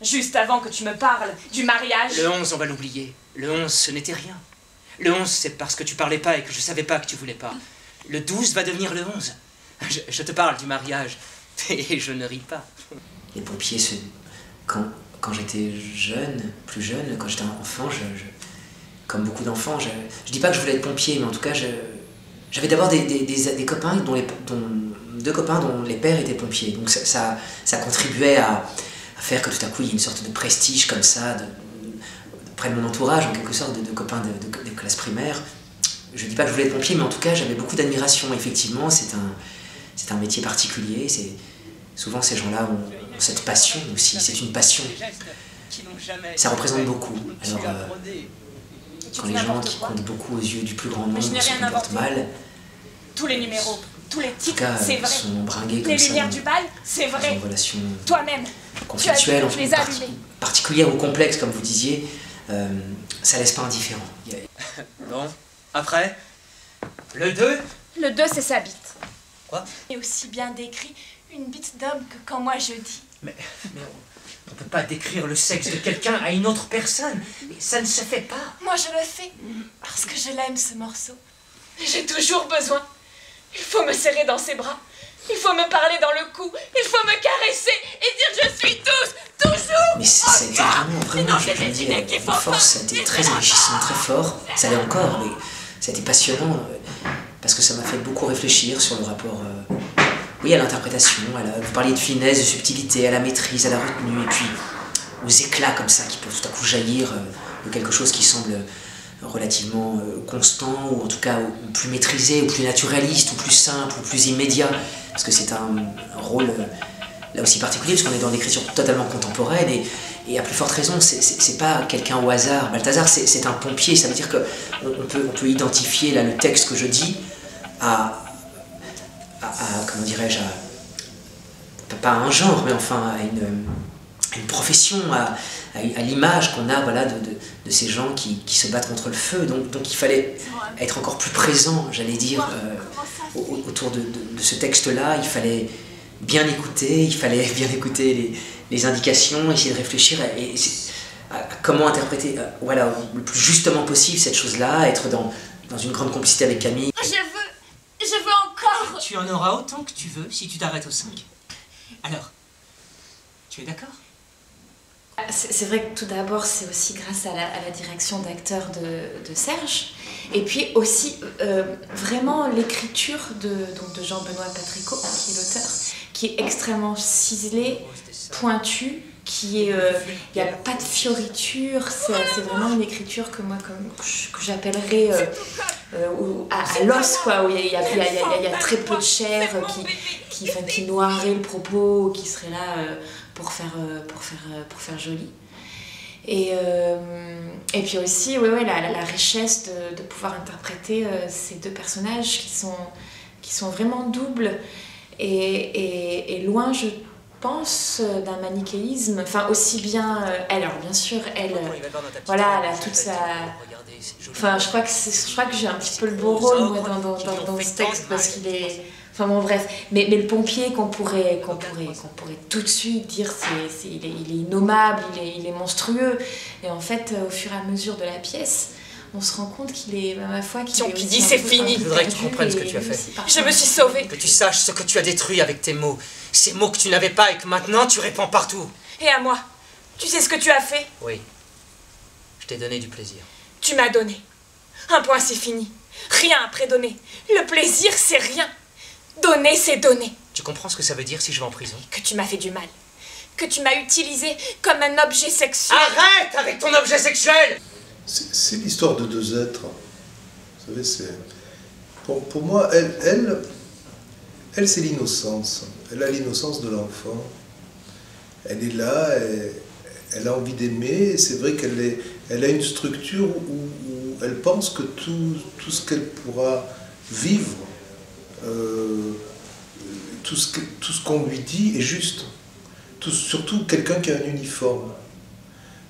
Juste avant que tu me parles du mariage. Le 11, on va l'oublier. Le 11, ce n'était rien. Le 11, c'est parce que tu parlais pas et que je savais pas que tu voulais pas. Le 12 va devenir le 11. Je te parle du mariage. Et je ne ris pas. Les pompiers, quand j'étais jeune, plus jeune, quand j'étais enfant, comme beaucoup d'enfants, je dis pas que je voulais être pompier, mais en tout cas, j'avais d'abord des copains, deux copains dont les pères étaient pompiers. Donc ça contribuait à faire que tout à coup, il y ait une sorte de prestige comme ça, près de mon entourage, en quelque sorte, de copains de classe primaire. Je dis pas que je voulais être pompier, mais en tout cas, j'avais beaucoup d'admiration. Effectivement, c'est un métier particulier. Souvent, ces gens-là ont cette passion aussi. C'est une passion. Ça représente beaucoup. Alors, quand les gens qui comptent beaucoup aux yeux du plus grand nombre se comportent mal, tous les numéros, tous les titres, c'est vrai. Sont bringués comme les ça, lumières du bal, c'est vrai. Une relation toi-même, conflictuelle, tu les as allumées. Particulière ou complexe, comme vous disiez, ça laisse pas indifférent. Bon, après, le 2. Le 2, c'est sa bite. Quoi? Et aussi bien décrit une bite d'homme que quand moi je dis. Mais on peut pas décrire le sexe de quelqu'un à une autre personne. Ça ne se fait pas. Moi je le fais, parce que je l'aime ce morceau. J'ai toujours besoin. Il faut me serrer dans ses bras. Il faut me parler dans le cou. Il faut me caresser et dire je suis tous, toujours. Mais ça a été vraiment, je veux dire, une force, ça a été très enrichissant, très fort. Ça l'est encore, mais ça a été passionnant, parce que ça m'a fait beaucoup réfléchir sur le rapport, oui, à l'interprétation, vous parliez de finesse, de subtilité, à la maîtrise, à la retenue, et puis aux éclats comme ça qui peuvent tout à coup jaillir de quelque chose qui semble relativement constant, ou en tout cas ou plus maîtrisé, ou plus naturaliste, ou plus simple, ou plus immédiat, parce que c'est un rôle là aussi particulier, parce qu'on est dans l'écriture totalement contemporaine, et à plus forte raison, c'est pas quelqu'un au hasard. Balthazar, c'est un pompier, ça veut dire qu'on peut identifier là le texte que je dis à comment dirais-je, pas à un genre, mais enfin à une profession, à l'image qu'on a, voilà, de ces gens qui se battent contre le feu. Donc il fallait être encore plus présent, j'allais dire, autour de ce texte-là. Il fallait bien écouter, les indications, essayer de réfléchir à comment interpréter, voilà, le plus justement possible cette chose-là, être dans une grande complicité avec Camille. Je veux encore. Tu en auras autant que tu veux si tu t'arrêtes au 5. Alors, tu es d'accord? C'est vrai que tout d'abord, c'est aussi grâce à la direction d'acteur de Serge, et puis aussi vraiment l'écriture de Jean-Benoît Patricot, qui est l'auteur, qui est extrêmement ciselée, pointue, il n'y a pas de fioriture, c'est vraiment une écriture que moi que j'appellerais à l'os, quoi, où il y a très peu de chair qui noirerait le propos, qui serait là pour faire joli. Et puis aussi la richesse de pouvoir interpréter ces deux personnages qui sont vraiment doubles et loin, je pense, d'un manichéisme, enfin aussi bien elle, alors bien sûr elle, voilà, elle a toute sa, enfin je crois que j'ai un petit peu le beau rôle moi dans ce texte, parce qu'il est, enfin bon bref, mais le pompier qu'on pourrait tout de suite dire il est innommable, il est monstrueux, et en fait au fur et à mesure de la pièce on se rend compte qu'il est, à ma foi, qu'il est qui dit c'est fini. Je voudrais que tu comprennes ce que tu as fait. Je me suis sauvée. Que tu saches ce que tu as détruit avec tes mots. Ces mots que tu n'avais pas et que maintenant tu répands partout. Et à moi, tu sais ce que tu as fait? Oui. Je t'ai donné du plaisir. Tu m'as donné. Un point, c'est fini. Rien après donner. Le plaisir, c'est rien. Donner, c'est donner. Tu comprends ce que ça veut dire si je vais en prison? Que tu m'as fait du mal. Que tu m'as utilisé comme un objet sexuel. Arrête avec ton objet sexuel! C'est l'histoire de deux êtres. Vous savez, c'est... Pour moi, elle c'est l'innocence. Elle a l'innocence de l'enfant. Elle est là, elle a envie d'aimer. C'est vrai elle a une structure où elle pense que tout ce qu'elle pourra vivre, tout ce qu'on lui dit est juste. Surtout quelqu'un qui a un uniforme.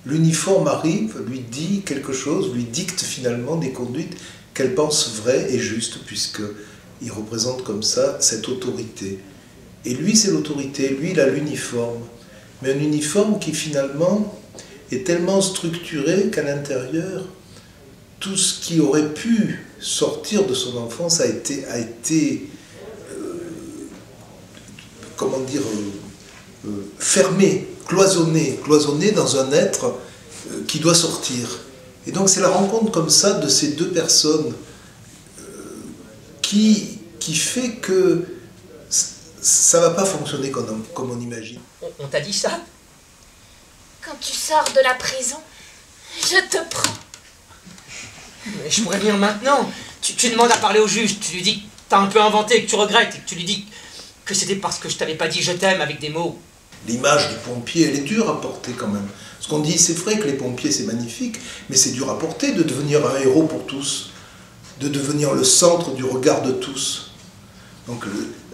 L'uniforme arrive, lui dit quelque chose, lui dicte finalement des conduites qu'elle pense vraies et justes, puisqu'il représente comme ça cette autorité. Et lui, c'est l'autorité, lui, il a l'uniforme. mais un uniforme qui finalement est tellement structuré qu'à l'intérieur, tout ce qui aurait pu sortir de son enfance a été comment dire, fermé, cloisonné dans un être qui doit sortir. Et donc c'est la rencontre comme ça de ces deux personnes qui fait que ça ne va pas fonctionner comme on imagine. On t'a dit ça? Quand tu sors de la prison, je te prends. Mais je pourrais venir maintenant. Tu demandes à parler au juge, tu lui dis que t'as un peu inventé, que tu regrettes, et que tu lui dis que c'était parce que je t'avais pas dit je t'aime avec des mots. L'image du pompier, elle est dure à porter quand même. Ce qu'on dit, c'est vrai que les pompiers, c'est magnifique, mais c'est dur à porter de devenir un héros pour tous, de devenir le centre du regard de tous. Donc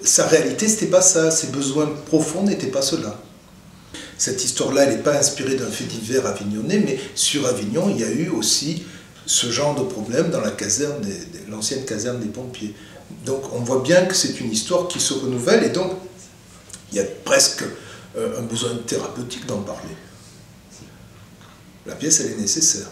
sa réalité, c'était pas ça, ses besoins profonds n'étaient pas cela. Cette histoire-là, elle n'est pas inspirée d'un fait divers avignonnais, mais sur Avignon, il y a eu aussi ce genre de problème dans la caserne, l'ancienne caserne des pompiers. Donc on voit bien que c'est une histoire qui se renouvelle, et donc il y a presque un besoin thérapeutique d'en parler. La pièce, elle est nécessaire.